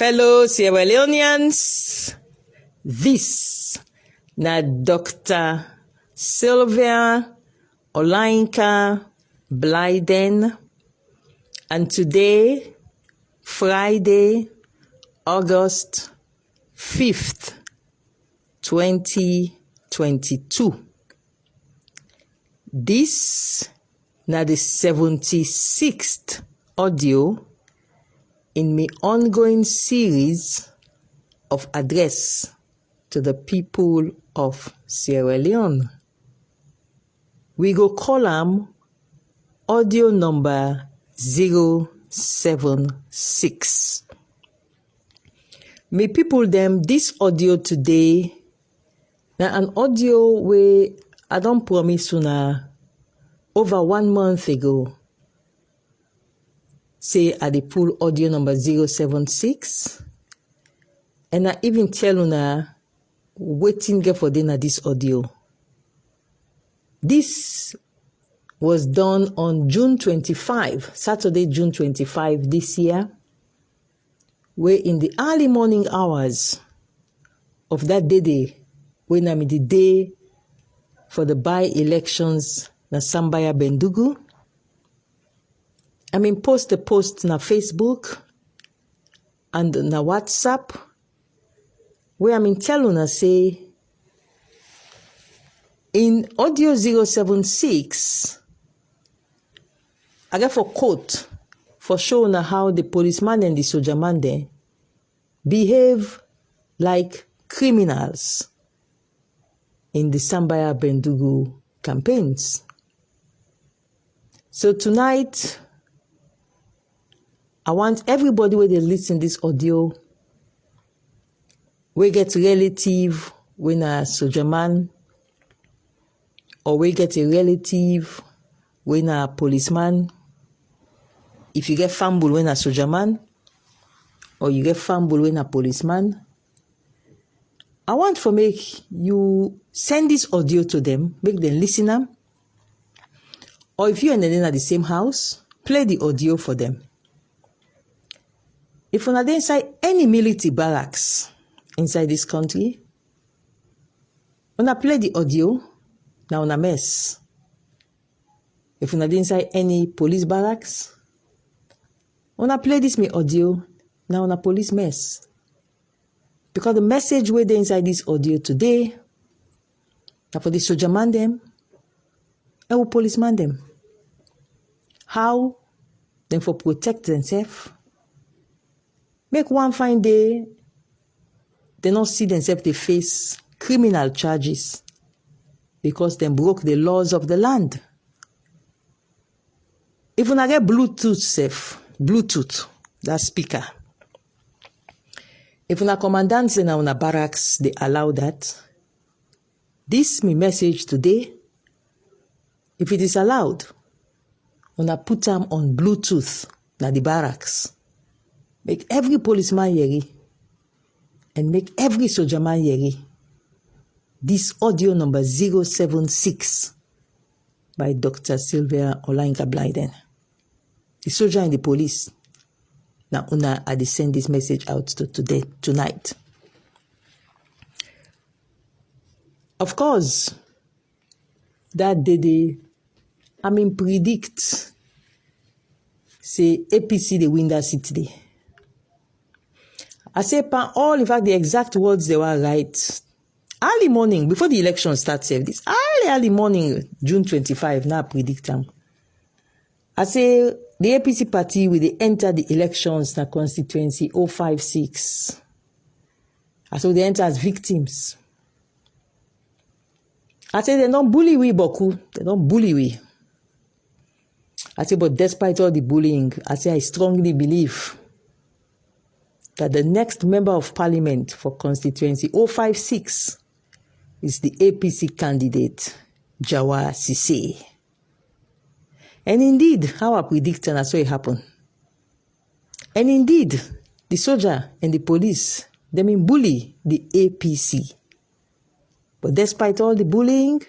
Fellow Sierra Leoneans, this na Dr. Sylvia Blyden, and today, Friday, August 5th, 2022. This na the 76th audio in my ongoing series of address to the people of Sierra Leone. We go call am audio number 076. Me people them, this audio today na an audio where I don't promise una over 1 month ago. Say I dey pull audio number 076, and I even tell una waiting get for dinner this audio. This was done on June 25, Saturday, June 25 this year, where in the early morning hours of that day, when I'm in the day for the by-elections na Sambaya Bendugu, post the post na Facebook and na WhatsApp, where tell una say, in audio 076, I get for quote for showing how the policeman and the soldier man there behave like criminals in the Sambaya Bendugu campaigns. So tonight, I want everybody where they listen this audio, we get relative when a soldier man, or we get a relative when a policeman. If you get fumble when a soldier man, or you get fumble when a policeman, I want for make you send this audio to them, make them listen them. Or if you and them at the same house, play the audio for them. If you're not inside any military barracks inside this country, when I play the audio, now on a mess. If you're not inside any police barracks, when I play this me audio, now on a police mess. Because the message where they inside this audio today, now for the soldier man them, and the policeman them. How? Then for protect themselves. Make one fine day, they not see themselves they face criminal charges because they broke the laws of the land. If you not get Bluetooth, that speaker. If una commandants in una barracks, they allow that. This me message today. If it is allowed, una put them on Bluetooth na the barracks. Make every policeman hear, and make every soldier man hear this audio number 076 by Dr. Sylvia Blyden. The soldier and the police. Now una I send this message out to tonight. Of course, that day, predict say APC they win that seat today. I say all in fact the exact words they were right. Early morning, before the election starts, this early morning, June 25, now predict them. I say the APC party will they enter the elections na constituency 056. So they enter as victims. I say they don't bully we Boku. They don't bully we. I say, but despite all the bullying, I say I strongly believe that the next member of parliament for constituency 056 is the APC candidate, Jawa Sise. And indeed, how I predict and I saw it happen. And indeed, the soldier and the police, they bully the APC. But despite all the bullying,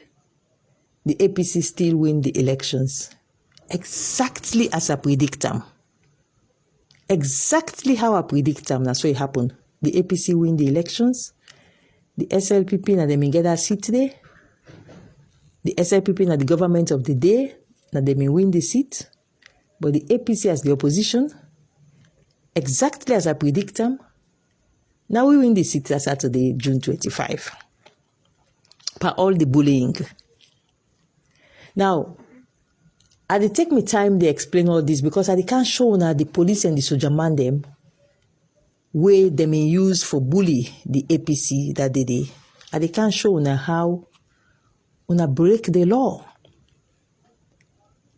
the APC still win the elections. Exactly as I predict them. exactly how I predict them. That's what it happened. The APC win the elections. The SLPP na them get a seat there. The SLPP na the government of the day. Na them win the seat. But the APC as the opposition, exactly as I predict them, now we win the seat last Saturday, June 25. For all the bullying. Now, I dey take me time to explain all this because I can't show now the police and the soldier man them way they may use for bully the APC that they did. I can't show now how una break the law.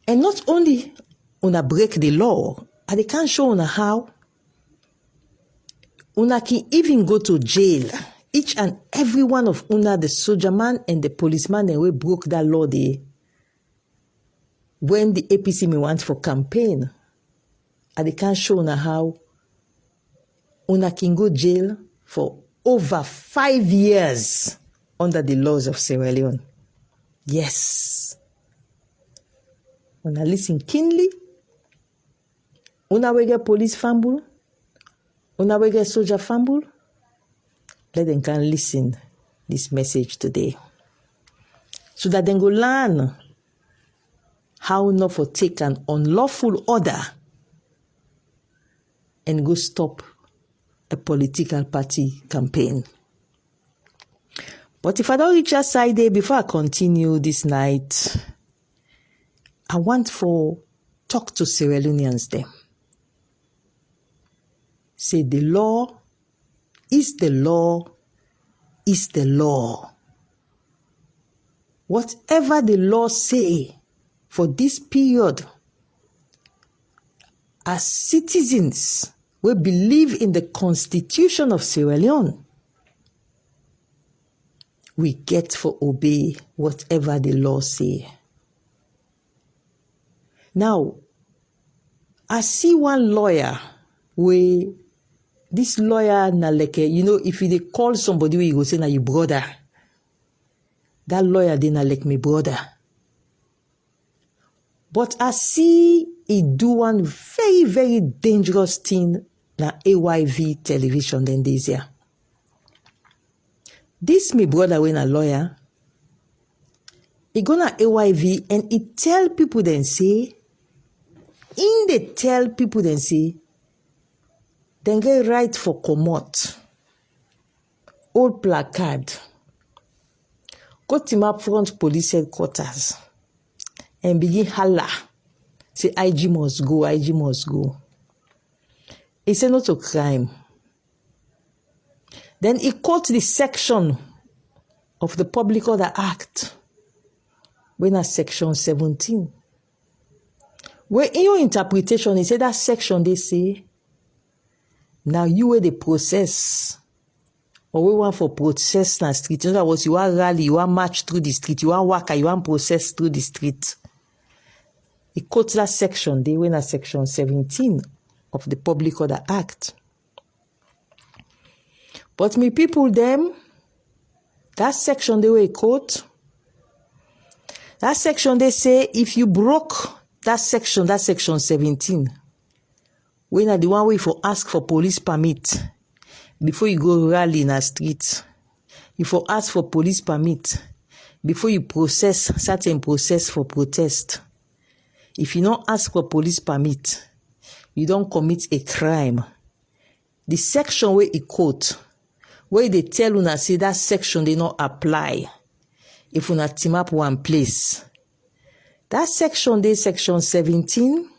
And not only una break the law, I can't show una how una can even go to jail. Each and every one of una, the soldier man and the policeman, they will broke that law there. When the APC may want for campaign, and they can't show una how una can go jail for over 5 years under the laws of Sierra Leone. Yes. Una listen keenly. Una wege police fumble. Una wege soldier fumble. Let them can listen this message today. So that they go learn how not for take an unlawful order and go stop a political party campaign. But if I don't reach that side there, before I continue this night, I want for talk to Sierra Leoneans them. Say the law is the law is the law. Whatever the law say for this period, as citizens we believe in the Constitution of Sierra Leone, we get for obey whatever the law say. Now, I see one lawyer where this lawyer na like, if you dey call somebody where you go say na your brother, that lawyer dey na like my brother. But I see he do one very, very dangerous thing na AYV television then this year. This my brother when a lawyer, he go na AYV and he tell people then say, then get right for comot, old placard, go to my front police headquarters and begin holla, say IG must go, IG must go. He said not to crime. Then he quote the section of the Public Order Act, when at section 17. Where in your interpretation, he said that section they say, now you were the process, or we want for process na street. In other words, you want rally, you want march through the street, you want waka, you want process through the street. He quotes that section, they went at section 17 of the Public Order Act. But me people them, that section they were quote, that section they say, if you broke that section 17, when are the one way for ask for police permit before you go rally in a street. You for ask for police permit before you process certain process for protest. If you don't ask for police permit, you don't commit a crime. The section where it quote, where they tell una say that section they not apply if una team up one place. That section they section 17.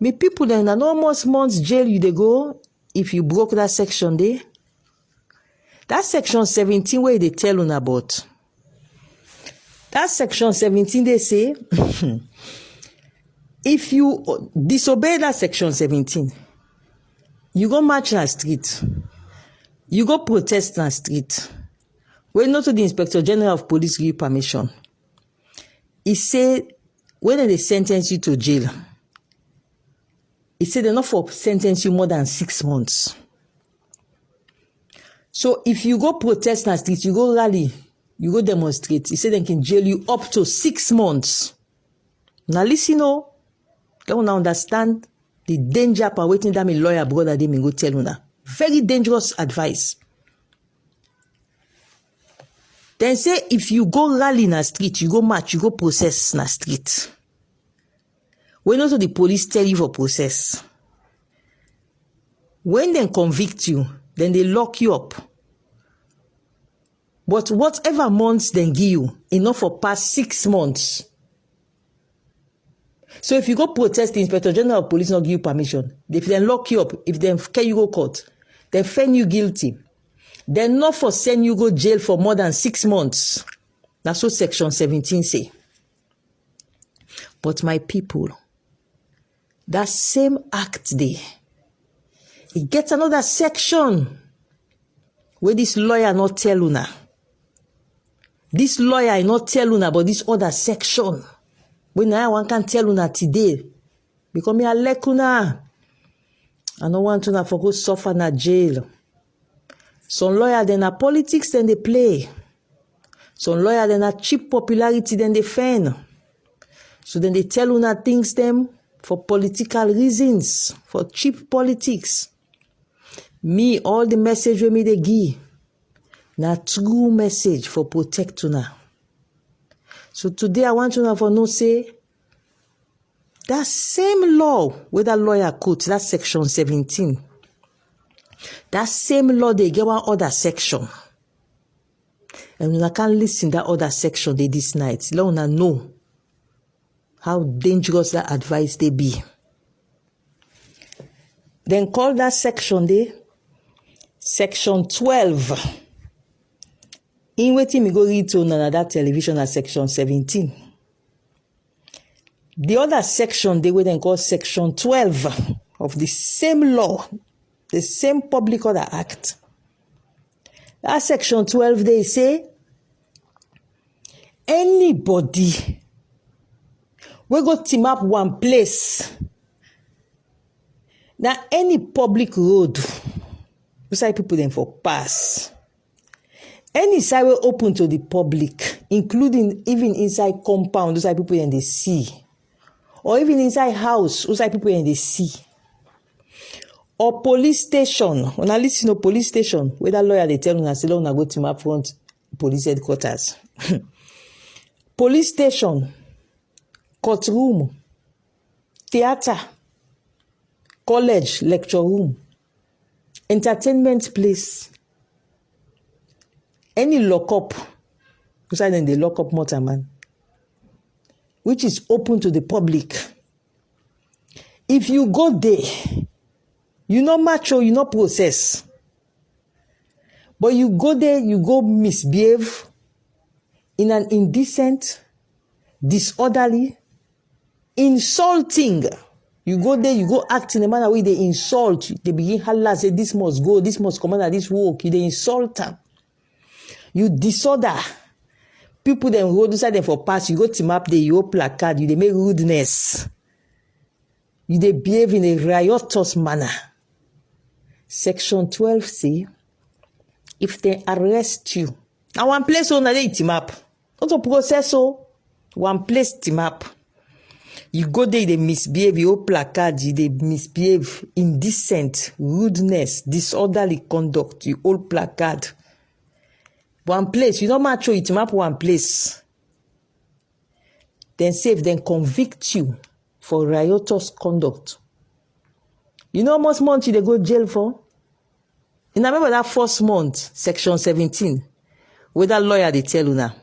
Me people in an almost month's jail you they go if you broke that section there. That section 17 where they tell una about. That section 17 they say if you disobey that section 17, you go march in the street, you go protest in the street, when not to the Inspector General of Police give permission. He said when they sentence you to jail, he said they're not for sentence you more than 6 months. So if you go protest in the street, you go rally, you go demonstrate, he said they can jail you up to 6 months. Now listen, don't understand The danger for waiting that me lawyer brother they me go tell una. Very dangerous advice. Then say if you go rally in a street, you go march, you go process in a street. When also the police tell you for process. When they convict you, then they lock you up. But whatever months they give you, enough for past 6 months. So if you go protest, the Inspector General of Police not give you permission. If they lock you up, if they carry you go court, they find you guilty. They not for send you go jail for more than 6 months. That's what Section 17 say. But my people, that same act there, it gets another section where this lawyer not tell una. This lawyer not tell una about this other section. When I one can tell una today, because me I like una. I don't want una for go suffer in a jail. Some lawyer then a politics then they play. Some lawyer then a cheap popularity then they feign. So then they tell una things them for political reasons, for cheap politics. Me, all the message we me they give, na true message for protect una. So today I want una for no say, that same law where that lawyer quote, that section 17, that same law they get one other section. And una can listen that other section they this night. Let una know how dangerous that advice they be. Then call that section there, section 12. In waiting me go read to another television at section 17. The other section they will then call section 12 of the same law, the same Public Order Act. That section 12 they say anybody we go team up one place. Now any public road, we say people then for pass. Any side will open to the public, including even inside compound, those are people in the sea. Or even inside house, those are people in the sea. Or police station. When I listen to police station, where that lawyer they tell me, I say, "Don't go to my front police headquarters." Police station, courtroom, theater, college, lecture room, entertainment place. Any lockup, beside then they lock up motor man, which is open to the public. If you go there, you not macho, you not process. But you go there, you go misbehave in an indecent, disorderly, insulting. You go there, you go act in a manner where they insult. They begin holla, say this must go, this must come out of this work. They insult them. You disorder. People then go inside them for pass. You go team up there, you placard, you they make rudeness. You they behave in a riotous manner. Section 12 say, if they arrest you, now one place on they team up. Not a process so one place team up. You go there, they misbehave, you placard, you they misbehave, indecent, rudeness, disorderly conduct, you all placard. One place, you don't match it map one place. Then save, then convict you for riotous conduct. You know how much month they go jail for? And I remember that first month, section 17, where that lawyer they tell you now.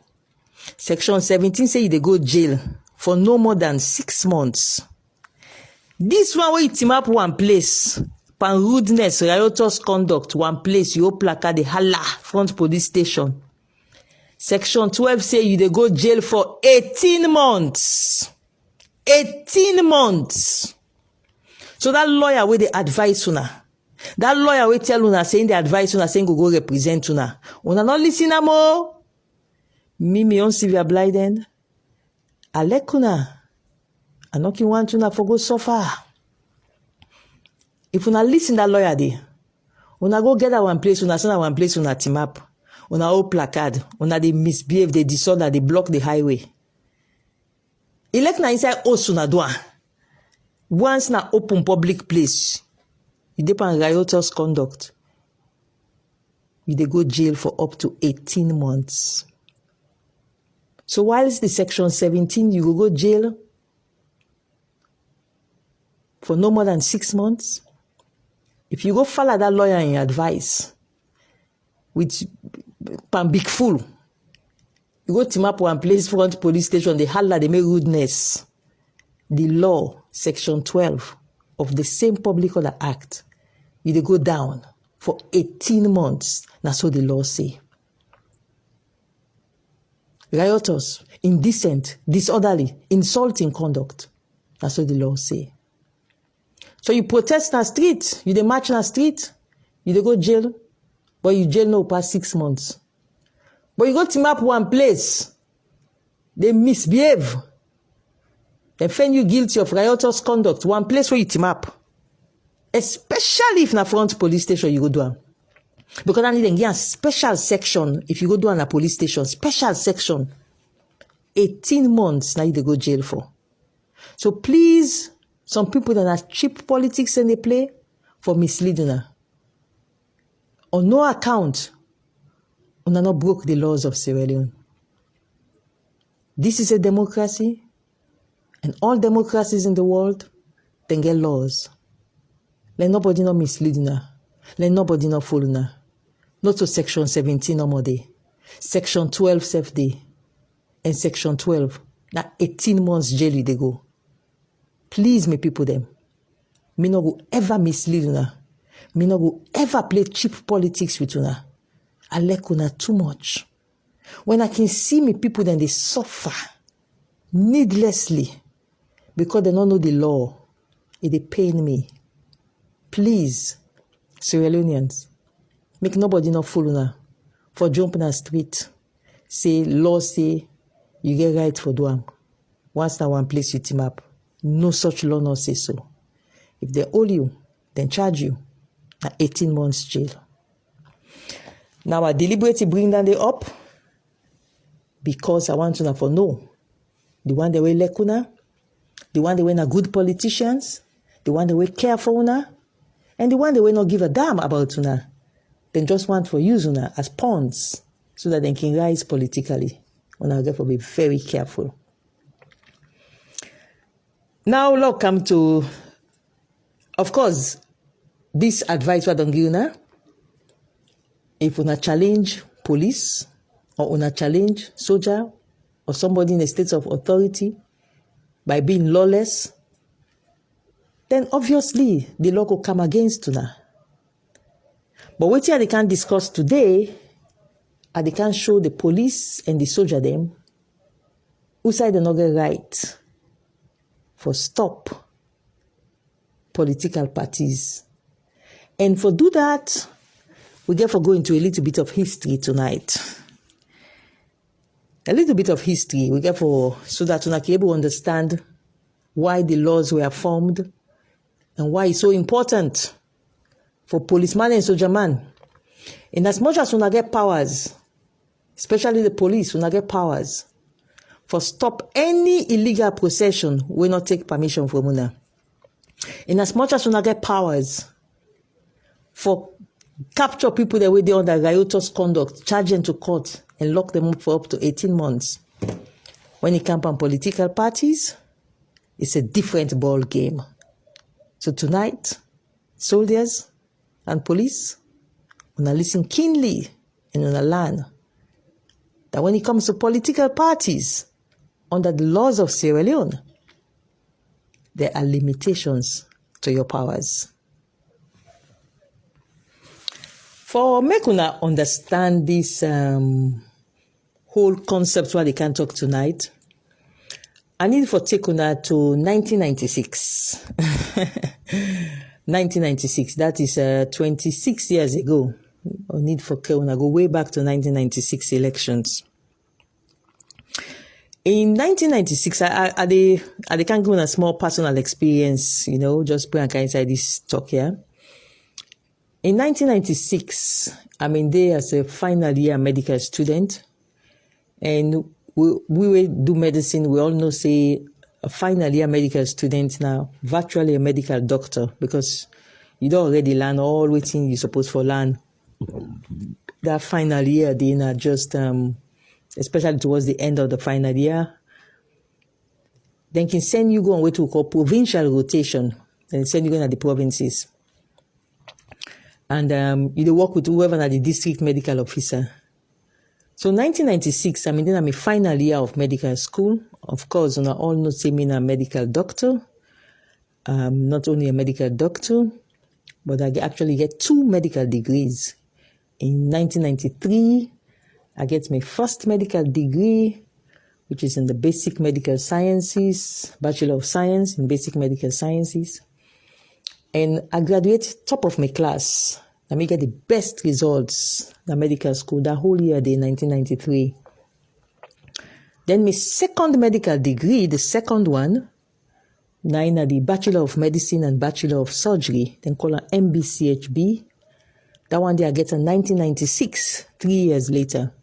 Section 17 say they go jail for no more than 6 months. This one where you team up one place. Pan rudeness, riotous conduct, one place, you placard the holla front police station. Section 12 say you they go jail for 18 months. 18 months. So that lawyer where they advise una. That lawyer will tell una saying the advice una saying go represent una. Una not listen more. Me on Sylvia Blyden. I like una. I not want una for go suffer. If una listen that lawyer dey, una go get that one place, una send that one place, una team up, una all placard, una they misbehave, they disorder, they block the highway. Elect na inside house una doa. once na open public place, you dey on riotous conduct, you dey go jail for up to 18 months. So whilst the section 17, you go jail for no more than 6 months. If you go follow that lawyer in advice with big fool, you go team up one place front police station, they holla, they make rudeness. The law, section 12 of the same Public Order Act, you dey go down for 18 months. That's what the law say. Riotous, indecent, disorderly, insulting conduct. That's what the law say. So you protest in the street, you dey march in the street, you dey go jail, but you jail no past 6 months. But you go team up one place, they misbehave. They find you guilty of riotous conduct, one place where you team up. Especially if na front police station you go do am. Because I need to get a special section if you go do an a police station, special section. 18 months now you dey go jail for. So please, some people that are cheap politics and they play for misleading her. On no account, una not broke the laws of Sierra Leone. This is a democracy, and all democracies in the world, they get laws. Let nobody not misleading her. Let nobody not fool her. Not to section 17 no more day. Section 12 safe day. And section 12, now 18 months jail they go. Please, me people them. Me no go ever mislead una. Me no go ever play cheap politics with una. I like una too much. When I can see me people then they suffer needlessly because they don't know the law, it pain me. Please, Sierra Leoneans, make nobody not fool una for jumping the street. Say law say you get right for doing. Once na one place you team up. No such law not say so. If they owe you, then charge you. Na 18 months jail. Now I deliberately bring down the up because I want to know the one that way like una, the one that way na good politicians, the one that way care for una, and the one that way not give a damn about una. Then just want for use una as pawns so that they can rise politically. Una therefore be very careful. Now, look, come to, of course, this advice I don't give you now. If una challenge police or una challenge soldier or somebody in a state of authority by being lawless, then obviously the law will come against una. But what they can discuss today, and they can show the police and the soldier them who side the not get right for stop political parties. And for do that, we get for go into a little bit of history tonight. A little bit of history. We get for so that we can able to understand why the laws were formed and why it's so important for policeman and soldier man. And as much as we get powers, especially the police, we get powers for stop any illegal possession we not take permission from una. In as much as we get powers for capture people that way they under riotous conduct, charge them to court and lock them up for up to 18 months. When it comes on political parties, it's a different ball game. So tonight, soldiers and police, una listen keenly and una learn that when it comes to political parties, under the laws of Sierra Leone, there are limitations to your powers. For make una understand this whole concept what they can talk tonight, I need for take una to 1996. 1996, that is 26 years ago. I need for una go way back to 1996 elections. In 1996, I can give a small personal experience, just bring inside this talk here. In 1996, I'm in there as a final year medical student, and we do medicine. We all know, say, a final year medical student now, virtually a medical doctor, because you don't already learn all waiting you're supposed to learn. That final year, they are just, especially towards the end of the final year, then can send you go on what we call provincial rotation, and send you go to the provinces. And you work with whoever are the district medical officer. So 1996, then I'm a final year of medical school. Of course, I all know say me a medical doctor. Not only a medical doctor, but I actually get 2 medical degrees. In 1993, I get my first medical degree, which is in the basic medical sciences, Bachelor of Science in basic medical sciences. And I graduate top of my class. I may get the best results in medical school that whole year, in 1993. Then my second medical degree, the second one, now the Bachelor of Medicine and Bachelor of Surgery, then call it MBCHB. That one day I get in 1996, 3 years later.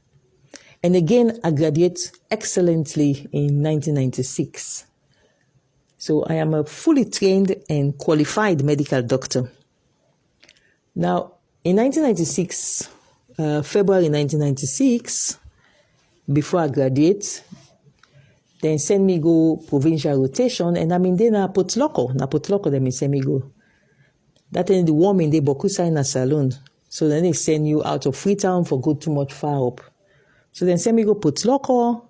And again, I graduate excellently in 1996. So I am a fully trained and qualified medical doctor. Now, in 1996, February 1996, before I graduate, then send me go provincial rotation, and I'm in there na Potloko. Na Potloko, then me send me go. That in the warm in the Bokusa in a salon. So then they send you out of Freetown for go too much far up. So then send me go Potloko.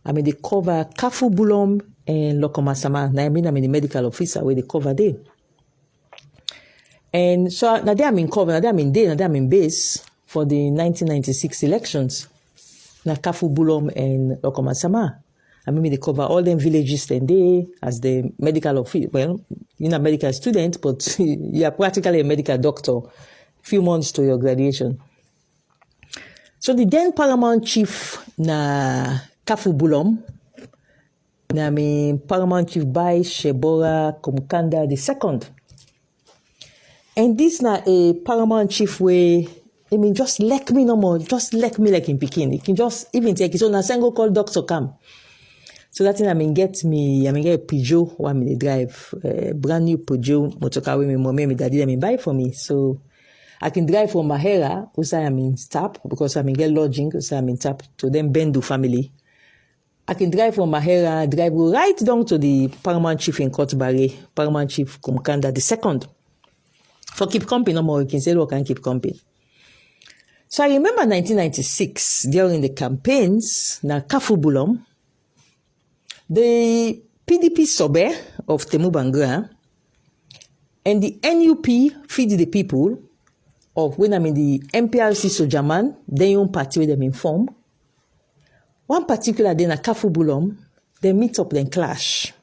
They cover Kafu Bulom and Lokomasama. Now I'm the medical officer where they cover there. And so now I'm in cover, now I'm in base for the 1996 elections. Now Kafu Bulom and Lokomasama. They cover all them villages then they as the medical officer. Well, you're not a medical student, but you are practically a medical doctor. Few months to your graduation. So the then paramount chief na Kafu Bulom, na me paramount chief by Shebora Kumkanda II. And this na a paramount chief way, just like me no more, just like me like in Peking. He can just even take his own a single call doctor come. So that thing get a Peugeot one me drive, brand new Peugeot motorcar with me mommy, me daddy me buy for me. So I can drive from Mahera, who say I'm in Tap, because I'm in get lodging, who say I'm in Tap, to them Bendu family. I can drive from Mahera, drive right down to the paramount chief in Kotbare, paramount chief Kumkanda II. For keep company no more, you can say, look, I can keep company. So I remember 1996, during the campaigns, na Kafu Bulom, the PDP Sobe of Temubangra and the NUP feed the people of when I'm in the MPRC Sojaman, then your party with them inform. One particular day na Kafu Bulom, they meet up, then clash.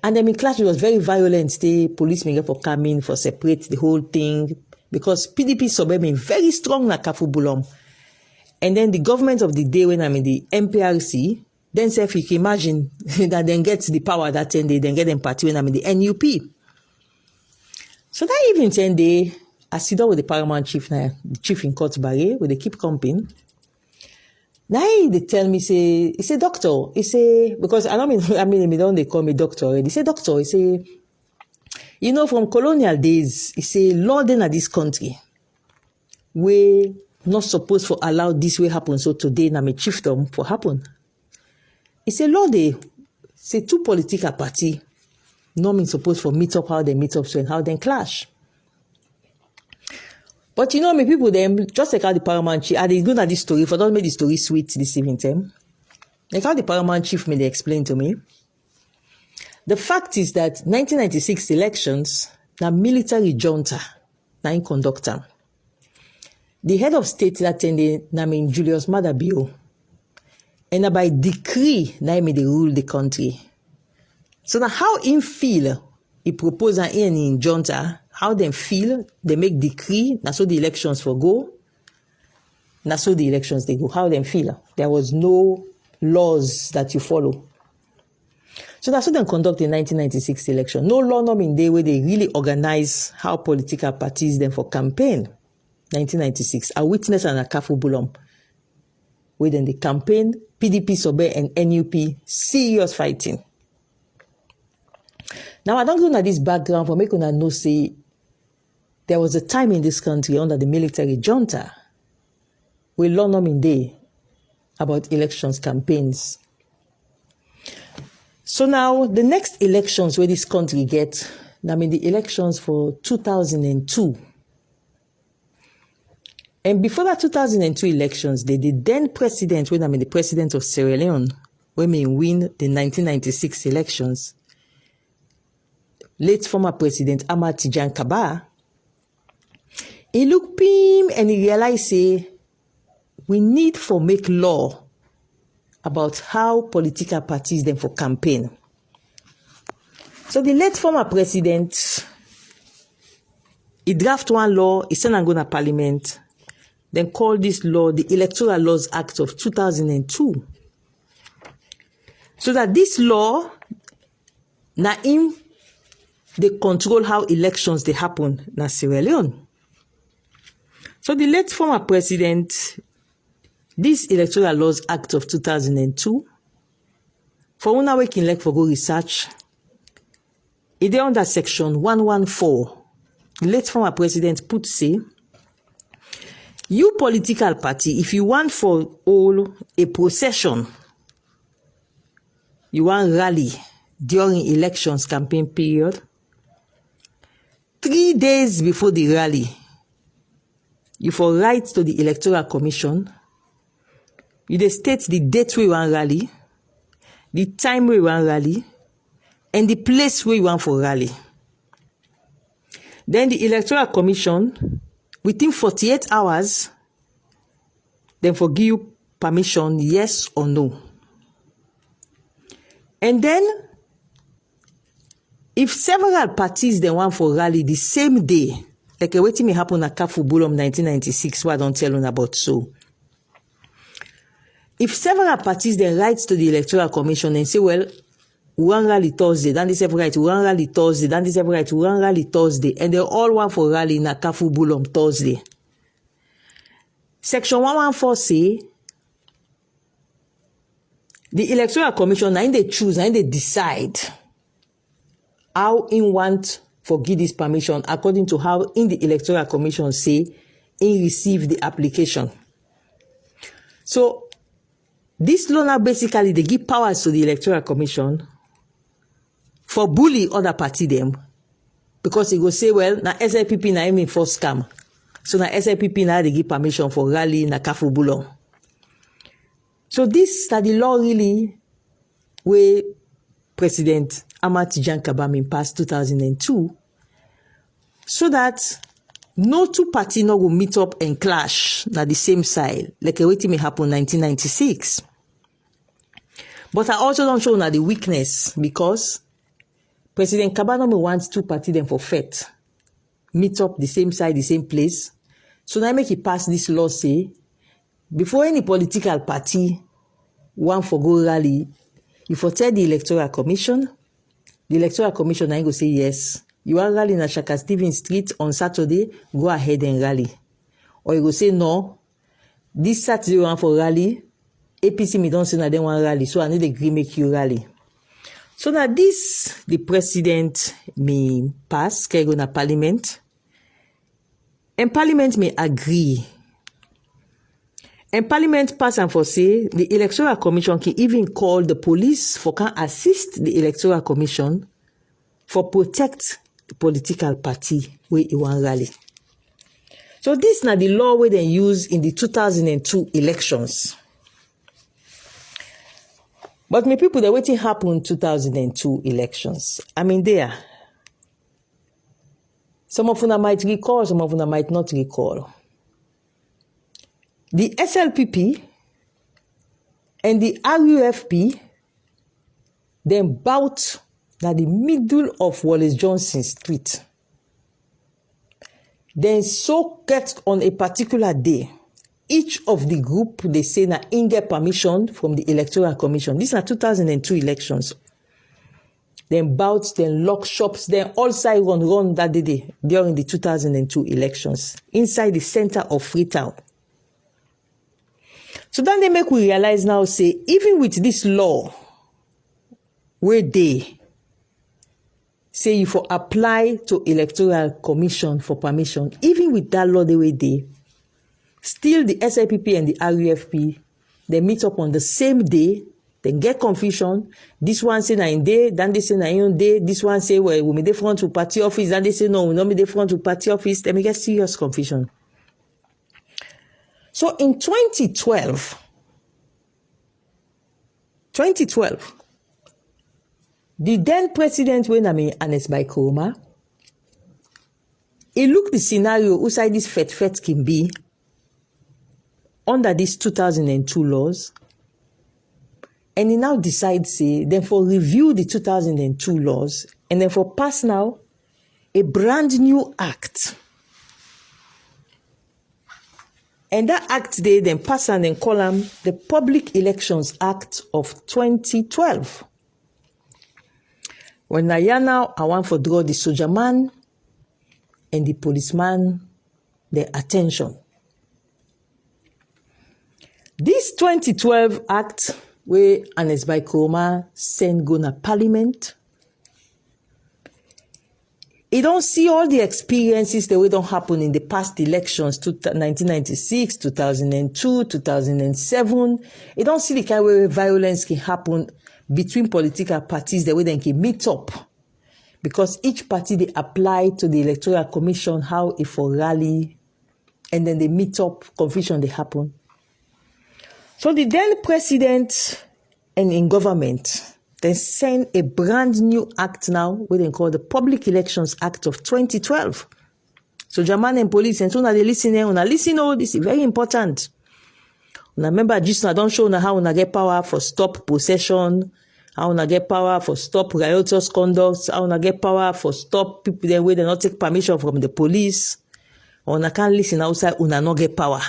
And then in clash, it was very violent. The police may get for coming, for separate the whole thing. Because PDP Sobe been very strong na Kafu Bulom. And then the government of the day when I'm in the MPRC, then say if you can imagine that then gets the power that 10 day, then get them party when I'm in the NUP. So that even 10 day, I sit down with the paramount chief now, the chief in Kotbare, where they keep comping. Now they tell me, he say, doctor, he say, because they call me doctor already. He say, doctor, he say, from colonial days, he say, law then at this country, we not supposed to allow this way happen. So today, na me chiefdom for happen. He say, law they say 2 political party, no mean supposed for meet up how they meet up so and how they clash. But me people them just like how the paramount chief, they go at this story for don't make the story sweet this evening time. Like how the paramount chief may they explain to me. The fact is that 1996 elections, na military junta, na in conductor. The head of state that attended, na mean Julius Maada Bio, and by decree, na me they rule the country. So now how in feel he propose an in junta. How they feel, they make decree, na so the elections for go, na so the elections they go. How they feel. There was no laws that you follow. So that's what they conduct the 1996 election. No law no in day where they really organize how political parties then for campaign. 1996. A witness and a Kafu Bulom. within the campaign, PDP, Sobe, and NUP, serious fighting. Now, I don't go into this background for making know say there was a time in this country under the military junta we learn in day about elections campaigns. So now, the next elections where this country gets, the elections for 2002. And before that 2002 elections, the then president, when the president of Sierra Leone, when we win the 1996 elections, late former president Ahmad Tijan Kaba, he looked him and he realized, say, we need for make law about how political parties them for campaign. So the late former president, he draft one law, he sent and go to parliament, then call this law the Electoral Laws Act of 2002. So that this law, na him, they control how elections they happen na Sierra Leone. So the late former president, this Electoral Laws Act of 2002, for one week in for go research, it is under section 114. The late former president put say, you political party, if you want for all a procession, you want rally during elections campaign period, 3 days before the rally, you for write to the Electoral Commission, you dey state the date where you want rally, the time where you want rally, and the place where you want for rally. Then the Electoral Commission, within 48 hours, then for give you permission, yes or no. And then, if several parties they want for rally the same day, like what may happen at Kafu Bulom 1996, what I don't tell you about so. If several parties then write to the Electoral Commission and say, well, we want rally Thursday, then they say right, we want rally Thursday, then they say right, we want rally Thursday, and they all want for rally in Kafu Bulom Thursday. Section 114 say, the Electoral Commission, now they choose, now they decide how in want for give this permission according to how in the Electoral Commission say in receive the application. So this law now basically they give powers to the Electoral Commission for bully other party them because he go say, well, na SIPP na even first scam. So na SIPP now they give permission for rally na Kafu Bulong. So this that the law really where President Ahmad Tijan Kaba passed 2002 so that no two parties no go meet up and clash na the same side like a way it may happen 1996. But I also don't show na the weakness because President Kaba no wants two parties them for fete meet up the same side, the same place. So now make it pass this law say before any political party want for go rally, you for tell the Electoral Commission. The Electoral Commission now go say yes. You want rally in Shaka Stevens Street on Saturday, go ahead and rally. Or you go say no, this Saturday you want for rally, APC me don't say na they want rally, so I need agree make you rally. So now this the president may pass, can go na parliament, and parliament may agree. And parliament pass and for say the Electoral Commission can even call the police for can assist the Electoral Commission for protect the political party where you want rally. So this now the law where they use in the 2002 elections. But my people, the waiting happened 2002 elections. I mean there. Some of them might recall, some of them might not recall. The SLPP and the RUFP then bout at the middle of Wallace Johnson Street. Then so get on a particular day, each of the group they say na in get permission from the Electoral Commission. These are 2002 elections. Then bout, then lock shops, then all side run that day during the 2002 elections inside the center of Freetown. So then they make we realize now, say, even with this law, where they say you for apply to Electoral Commission for permission, even with that law the way they, still the SIPP and the RUFP, they meet up on the same day, then get confusion. This one say na in day, then they say na in day. This one say, well, we may different to party office, then they say no, we not be different to party office. Then we get serious confusion. So in 2012, the then president, when I mean Ernest Bai Koroma, he looked the scenario outside this fet can be under these 2002 laws, and he now decides, say, then for review the 2002 laws, and then for pass now a brand new act. And that act they then pass and then call them the Public Elections Act of 2012. When I want to draw the soldier man and the policeman their attention. This 2012 act, where Ernest Bai Koroma sent go na parliament, it don't see all the experiences that we don't happen in the past elections, 1996, 2002, 2007. It don't see the kind where violence can happen between political parties, the way they can meet up. Because each party, they apply to the Electoral Commission how if for rally, and then they meet up, confusion they happen. So the then president and in government, they send a brand new act now, what they call the Public Elections Act of 2012. So German and police, and so now they listen, oh, this is very important. Now remember, just now don't show now how we get power for stop possession, how we get power for stop riotous conduct, how we get power for stop people the way they not take permission from the police. Or we can't listen outside, we not get power.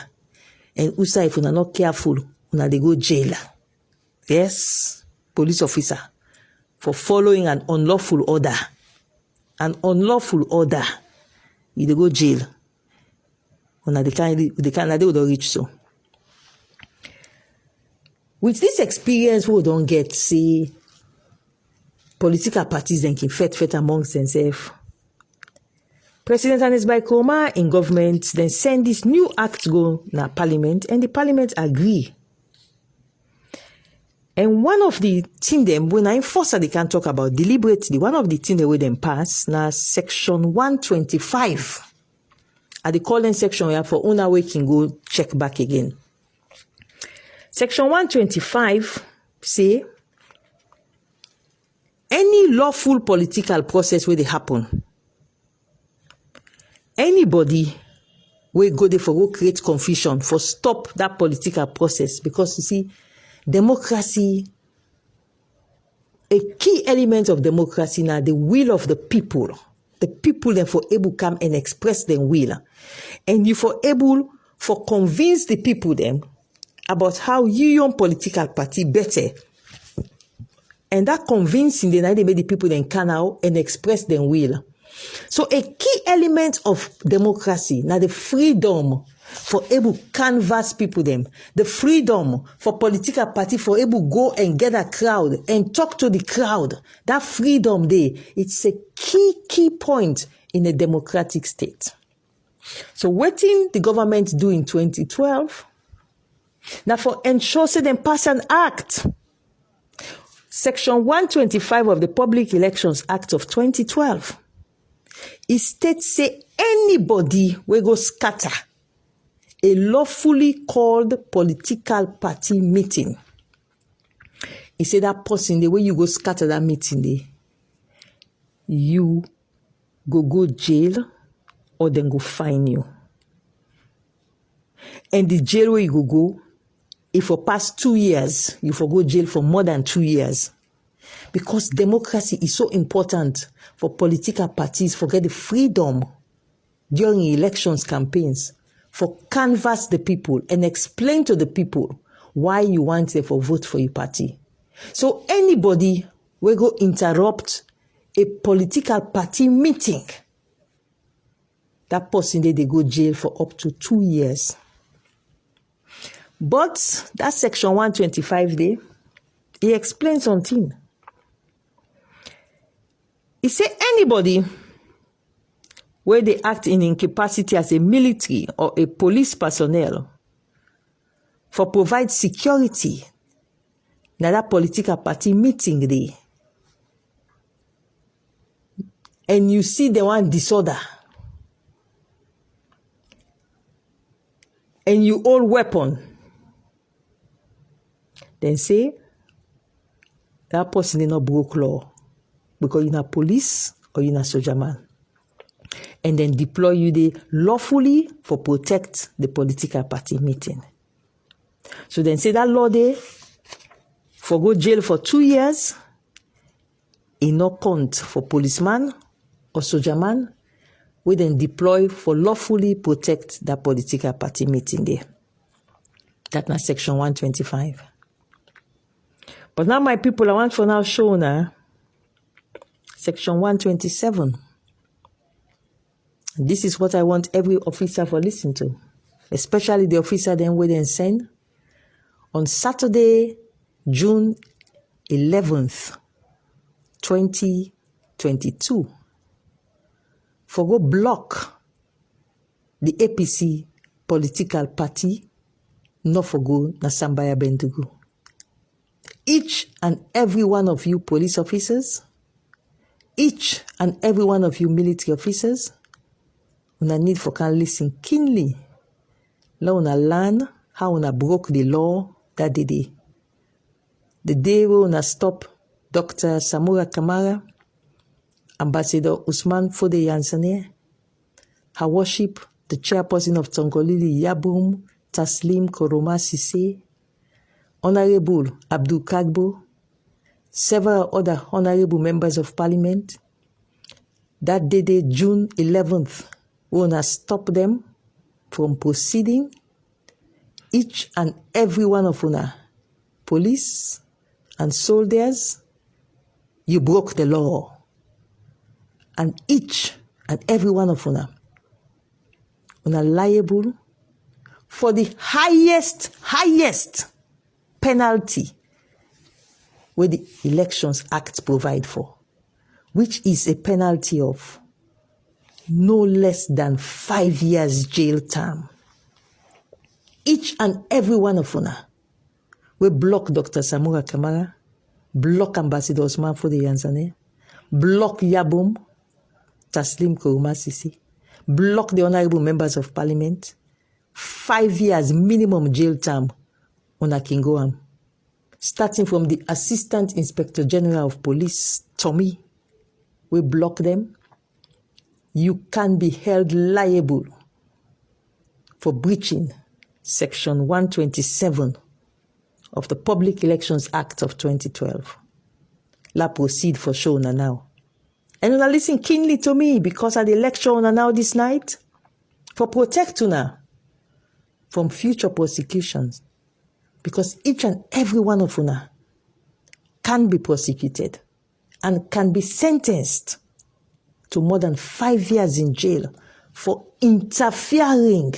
And outside, if we not careful, we they go jail. Yes. Police officer for following an unlawful order. An unlawful order. You go jail. They can't reach so. With this experience, we don't get, see, political parties then can fight amongst themselves. President Ernest Bai Koroma in government then send this new act go na parliament, and the parliament agree. And one of the things them, when I enforce they can talk about deliberately, one of the things they will then pass, now section 125. At the calling section where for una we can go check back again. Section 125 say, any lawful political process where they happen, anybody will go there for go create confusion, for stop that political process, because you see, democracy, a key element of democracy now, the will of the people. The people therefore able to come and express their will. And you for able for convince the people them about how your political party better. And that convincing the night they made the people then can out and express their will. So a key element of democracy, now the freedom for able canvas people them, the freedom for political party for able go and get a crowd and talk to the crowd. That freedom there, it's a key point in a democratic state. So what did the government do in 2012? Now for ensure say them pass an act. Section 125 of the Public Elections Act of 2012. It states say anybody will go scatter a lawfully called political party meeting. He said that person, the way you go scatter that meeting, there, you go jail or then go fine you. And the jail where you go, if for past 2 years, you for go jail for more than 2 years. Because democracy is so important for political parties, for get the freedom during elections campaigns, for canvass the people and explain to the people why you want them for vote for your party. So anybody will go interrupt a political party meeting, that person they go jail for up to 2 years. But that section 125 there, he explains something. He say anybody where they act in incapacity as a military or a police personnel for provide security na that political party meeting there, and you see the one disorder, and you hold weapon, then say that person is not broke law because you're not police or you're not soldier man, and then deploy you there lawfully for protect the political party meeting. So then say that law there for go jail for 2 years, it not count for policeman or soldier man, we then deploy for lawfully protect that political party meeting there. That's not section 125. But now, my people, I want for now show now section 127. This is what I want every officer for listen to, especially the officer then we then send on Saturday, June 11th, 2022, for go block the APC political party, not for go na Sambaya Bendugu. Each and every one of you police officers, each and every one of you military officers, una need for can listen keenly. La una learn how una broke the law that day. The day we una stop Dr. Samura Kamara, Ambassador Usman Fode Yansane, Her Worship, the chairperson of Tongolili Yabum, Taslim Koroma Sise, Honorable Abdul Kagbo, several other honorable members of parliament. That day, June 11th, we wanna stop them from proceeding. Each and every one of una, police and soldiers, you broke the law. And each and every one of una liable for the highest penalty where the Elections Act provide for, which is a penalty of no less than 5 years jail term. Each and every one of una we block Dr. Samura Kamara, block Ambassador Osman Fode Yansane, block Yabum, Taslim Koroma Sisi, block the honorable members of parliament, 5 years minimum jail term on Akingoam, starting from the Assistant Inspector General of Police, Tommy. We block them. You can be held liable for breaching Section 127 of the Public Elections Act of 2012. La proceed for show now. And now listen keenly to me, because at the lecture now this night, for protect una from future prosecutions, because each and every one of una can be prosecuted and can be sentenced to more than 5 years in jail for interfering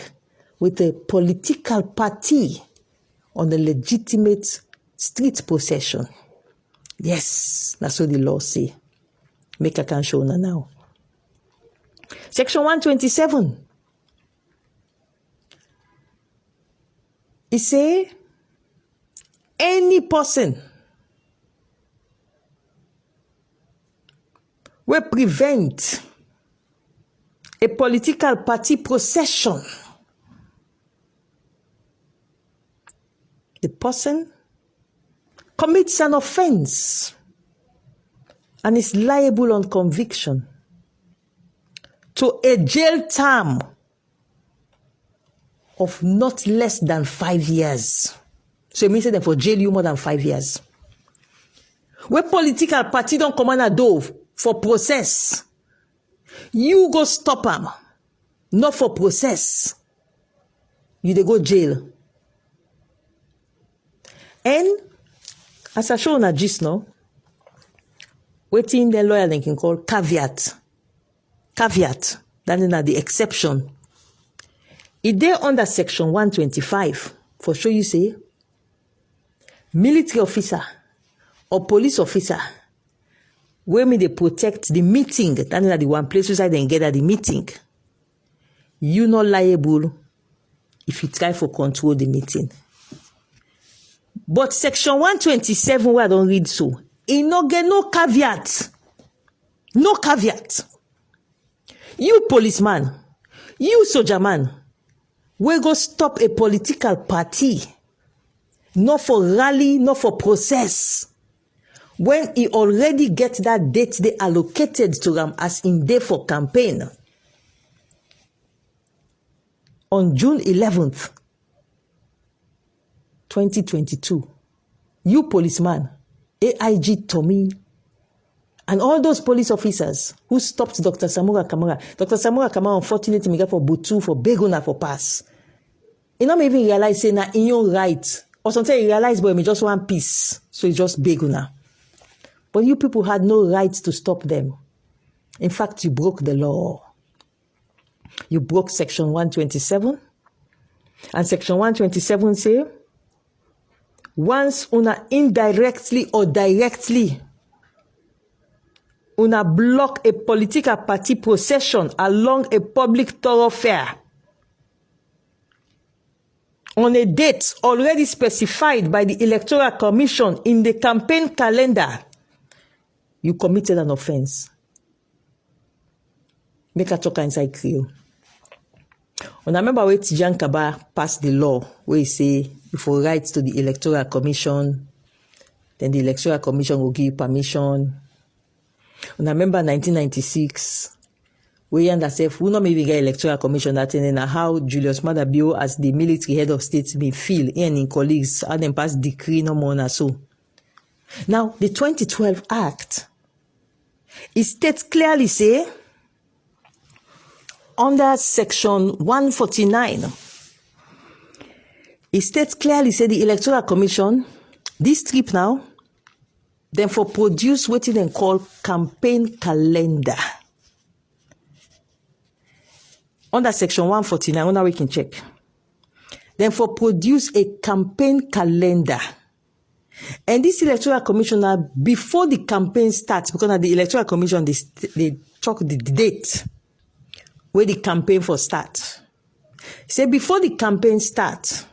with a political party on a legitimate street possession. Yes, that's what the law say. Make a can show now. Section 127. It say any person will prevent a political party procession. The person commits an offense and is liable on conviction to a jail term of not less than 5 years. So it means that for jail you more than 5 years. Where political party don't command a dove for process, you go stop them, not for process. You they go jail. And as I show na gist now, waiting the lawyer they can call caveat. That is not the exception. It there under section 125. for show you say military officer or police officer wey me dey protect the meeting, that is the one place where dem gather the meeting, you not liable if you try for control the meeting. But section 127 wey I don read so, e no get no caveat. No caveat. You policeman, you soldier man, we go stop a political party, not for rally, not for process, when he already get that date they allocated to them as in day for campaign. On June 11th, 2022, you policeman, AIG Tommy, and all those police officers who stopped Dr. Samura Kamara. Dr. Samura Kamara, unfortunately, me get for Butu, for Beguna, for pass. You don't even realize, say, na in your right. Or sometimes you realize, boy, me just one piece. So it's just Beguna. But you people had no right to stop them. In fact, you broke the law. You broke section 127. And section 127 say, once una indirectly or directly una block a political party procession along a public thoroughfare on a date already specified by the Electoral Commission in the campaign calendar, you committed an offense. Make a talk inside Creole. When I remember when Tijan Kaba passed the law where he say if you write to the Electoral Commission, then the Electoral Commission will give you permission. When I remember 1996, we understand we not maybe get Electoral Commission that and how Julius Madabio as the military head of state may feel and in colleagues and then pass decree no more and so. Now the 2012 Act, it states clearly say under section 149, it states clearly say the Electoral Commission, this trip now, then for produce what they call campaign calendar. Under section 149, now we can check. Then for produce a campaign calendar. And this Electoral Commission now, before the campaign starts, because at the Electoral Commission, they talk the date where the campaign for start. Say before the campaign starts,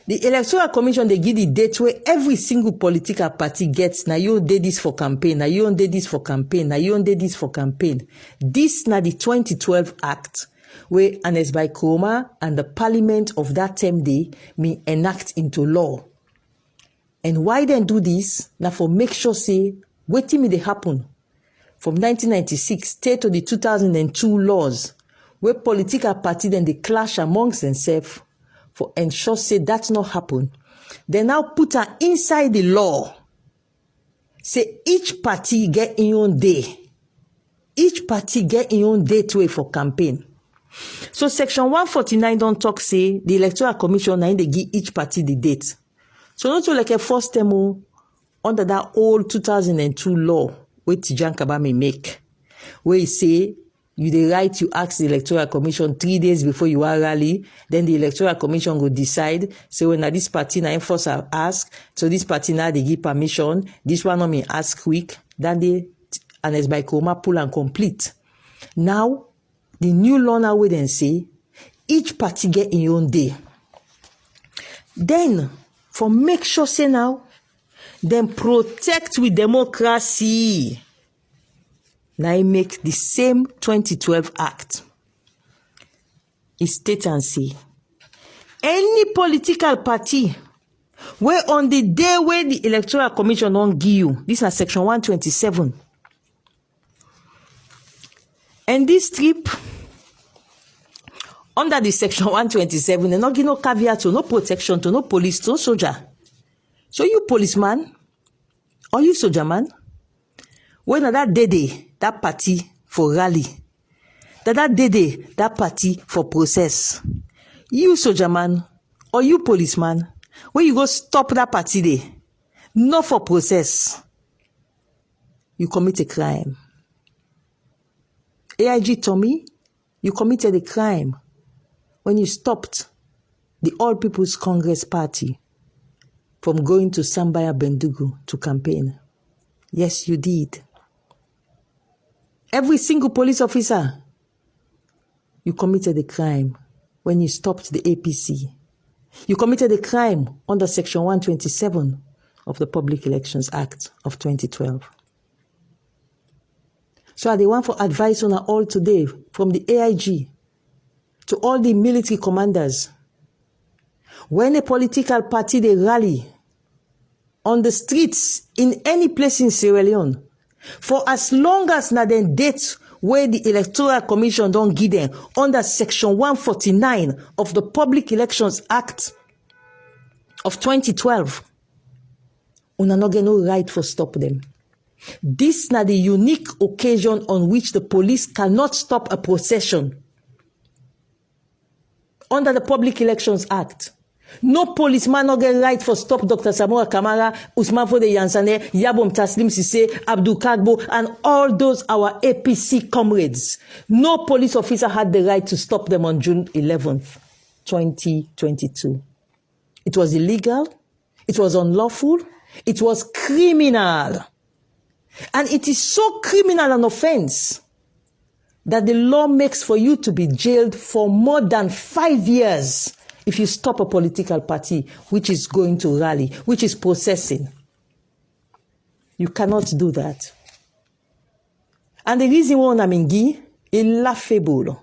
the Electoral Commission, they give the date where every single political party gets, now you did this for campaign, now you did this for campaign, now you did this for campaign. This now the 2012 Act, where Anes by Kroma and the parliament of that same day may enact into law. And why then do this? Now for make sure say, waiting me they happen from 1996 state to the 2002 laws, where political party then they clash amongst themselves for ensure say that's not happen. They now put her inside the law. Say each party get in own day. Each party get in own day to wait for campaign. So section 149 don't talk say the Electoral Commission and they give each party the date. So not like a first demo under that old 2002 law where Tijan Kaba may make, where he say you the right to ask the Electoral Commission 3 days before you are rally, then the Electoral Commission will decide. So when this party now enforce ask, so this party now they give permission, this one not may ask quick, then they and as by coma pull and complete. Now the new law now will then say each party get in your own day. Then for make sure say now, then protect with democracy. Now I make the same 2012 Act. It states and say, any political party where on the day where the Electoral Commission don't give you, this is section 127. And this trip, under the section 127, they not give no caveat to no protection to no police, to no soldier. So you policeman, or you soldier man, when that day, that party for rally, that day, that party for process, you soldier man, or you policeman, when you go stop that party day, not for process, you commit a crime. AIG Tommy, you committed a crime when you stopped the All People's Congress Party from going to Sambaya Bendugu to campaign? Yes, you did. Every single police officer, you committed a crime when you stopped the APC. You committed a crime under Section 127 of the Public Elections Act of 2012. So I want for advice on all today, from the AIG to all the military commanders. When a political party, they rally on the streets in any place in Sierra Leone, for as long as na den date where the Electoral Commission don't give them under Section 149 of the Public Elections Act of 2012, una no get no right for stop them. This is the unique occasion on which the police cannot stop a procession under the Public Elections Act. No policeman no get right for stop Dr. Samora Kamara, Usman Fode Yansane, Yabom Taslim Sise, Abdul Kagbo, and all those our APC comrades. No police officer had the right to stop them on June 11th, 2022. It was illegal, it was unlawful, it was criminal. And it is so criminal an offense that the law makes for you to be jailed for more than 5 years if you stop a political party which is going to rally, which is processing. You cannot do that. And the reason why Namingi is laughable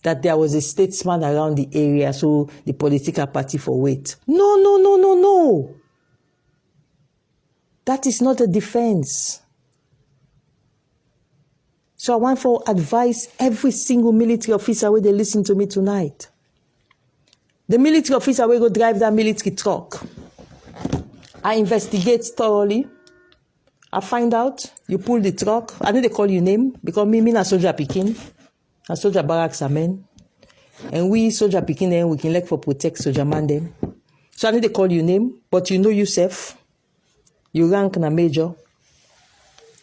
that there was a statesman around the area, so the political party for wait. No. That is not a defense. So I want for advice every single military officer where they listen to me tonight. The military officer will go drive that military truck. I investigate thoroughly. I find out, you pull the truck. I know they call you name, because me na soldier Pekin. A soldier barracks amen. And we soldier Pekin, then we can like for protect soldier man them. So I know they call you name, but you know yourself. You rank na major.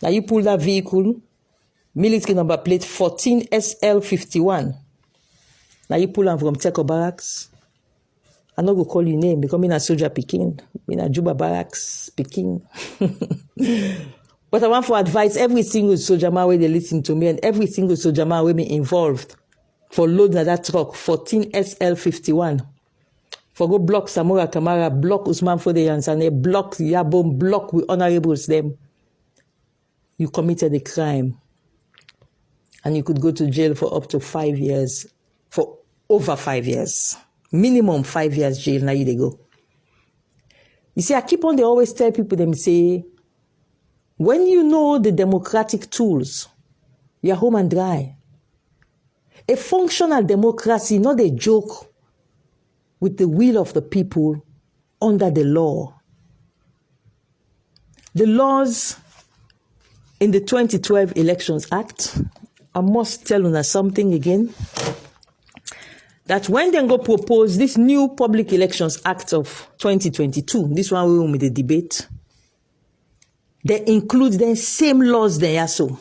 Now you pull that vehicle, military number plate 14SL51. Now you pull them from Teko Barracks. I'm not going to call you name because I'm a soldier Pekin. I'm a Juba Barracks Pekin. But I want for advice every single soldier man where they listen to me and every single soldier man where me involved for loading that truck 14SL51. For go block Samora Kamara, block Usman Fode Yansane, block Yabom, block with honorables them. You committed a crime. And you could go to jail for up to 5 years. For over 5 years. Minimum 5 years jail, now you they go. You see, I keep on, they always tell people, them say, when you know the democratic tools, you're home and dry. A functional democracy, not a joke with the will of the people under the law. The laws in the 2012 Elections Act, I must tell you something again, that when they go propose this new Public Elections Act of 2022, this one we will make the debate, they include the same laws they are so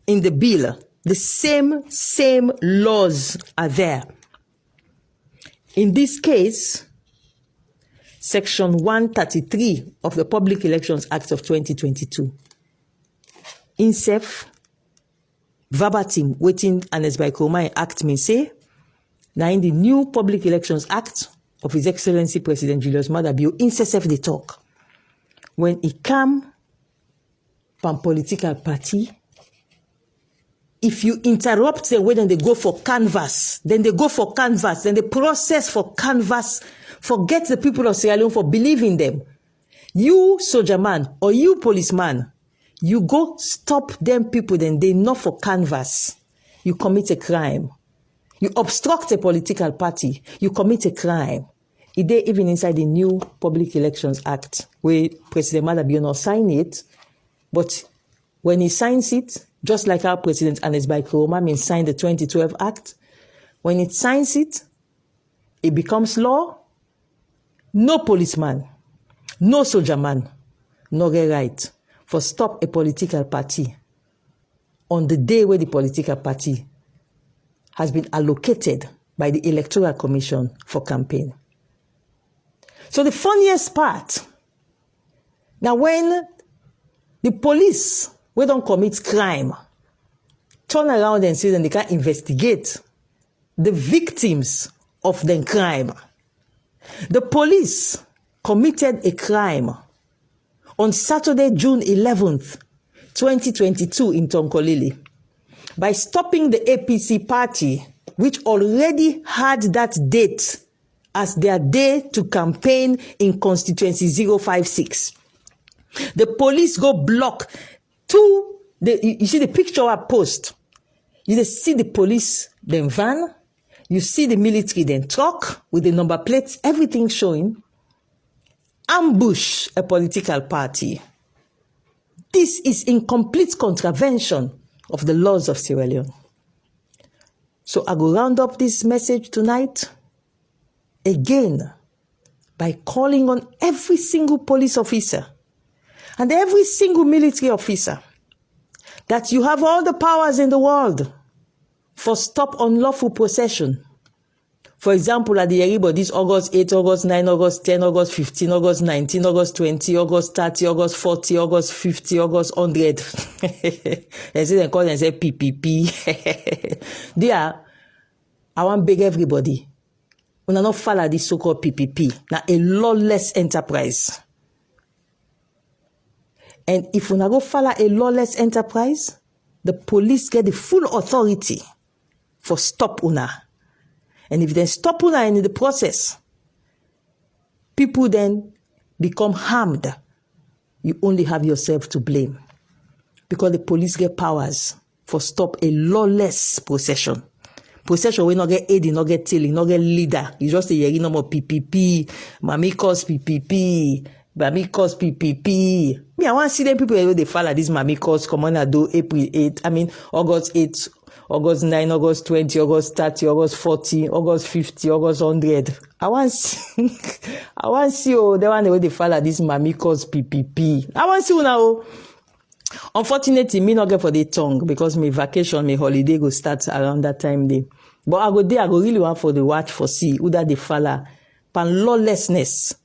in the bill. The same laws are there. In this case, Section 133 of the Public Elections Act of 2022. INSEF, verbatim, waiting and as by Komai Act may say, now in the new Public Elections Act of His Excellency President Julius Maada Bio, INSEF they talk. When it come from political party, if you interrupt them when they go for canvass, then they process for canvass, forget the people of Sierra Leone for believing them. You soldier man or you policeman, you go stop them people, then they not for canvass. You commit a crime. You obstruct a political party. You commit a crime. It dey even inside the new Public Elections Act, where President Maada Bio not sign it, but when he signs it, just like our President Anes Bai Koroma signed the 2012 Act, when it signs it, it becomes law. No policeman, no soldier man, no get right for stop a political party on the day where the political party has been allocated by the Electoral Commission for campaign. So the funniest part, now when the police, we don't commit crime, turn around and say that they can investigate the victims of the crime. The police committed a crime on Saturday, June 11th, 2022 in Tonkolili by stopping the APC party, which already had that date as their day to campaign in constituency 056. The police go block you see the picture I post. You just see the police, then van. You see the military, then truck with the number plates, everything showing. Ambush a political party. This is in complete contravention of the laws of Sierra Leone. So I will round up this message tonight again by calling on every single police officer and every single military officer that you have all the powers in the world for stop unlawful possession. For example, at the Yeribo, this August 8, August 9, August 10, August 15, August 19, August 20, August 30, August 40, August 50, August 100. They say they call and say PPP. There, I want to beg everybody. We not follow this so-called PPP. Now, a lawless enterprise. And if we not go follow a lawless enterprise, the police get the full authority for stop una. And if they stop una in the process, people then become harmed. You only have yourself to blame. Because the police get powers for stop a lawless possession. Possession will not get aiding, not get tailing, not get leader. You just say, no more PPP, MAMMY CUSS PPP, MAMMY CUSS PPP. Me, I want to see them people who they follow this MAMMY CUSS, come on, I do April 8, August 8, August 9, August 20, August 30, August 40, August 50, August 100. I want to see, the one the way they follow this MAMMY CUSS PPP. I want to see now. Unfortunately, me not get for the tongue because my vacation, my holiday go start around that time day. But I go really want for the watch for see who that they follow. Pan lawlessness.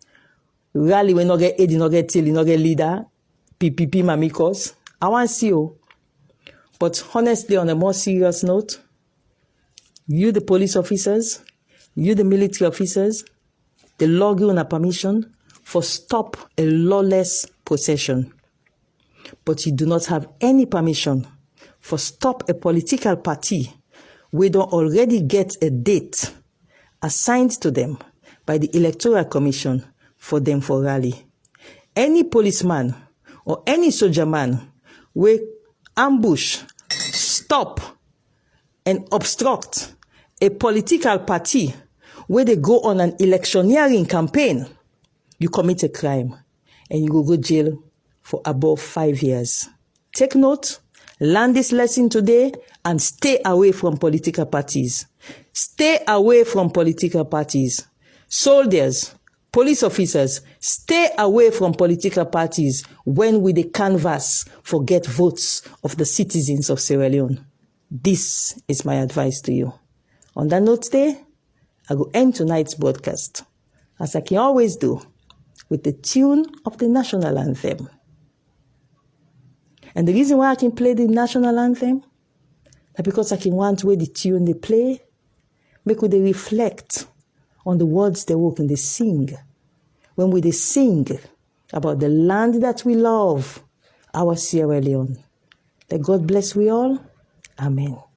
Rally we not get aid, not get tail, not get leader. PPP MAMMY CUSS. I want to see you. But honestly, on a more serious note, you the police officers, you the military officers, the law give una permission for stop a lawless possession. But you do not have any permission for stop a political party we don't already get a date assigned to them by the Electoral Commission for them for rally. Any policeman or any soldier man will ambush, stop, and obstruct a political party where they go on an electioneering campaign, you commit a crime and you will go jail for above 5 years. Take note, learn this lesson today and stay away from political parties. Stay away from political parties. Soldiers, police officers, stay away from political parties when we the canvass for get votes of the citizens of Sierra Leone. This is my advice to you. On that note today, I will end tonight's broadcast, as I can always do, with the tune of the national anthem. And the reason why I can play the national anthem is because I can want where the tune they play, make they reflect on the words they walk and they sing. When we they sing about the land that we love, our Sierra Leone. Let God bless we all. Amen.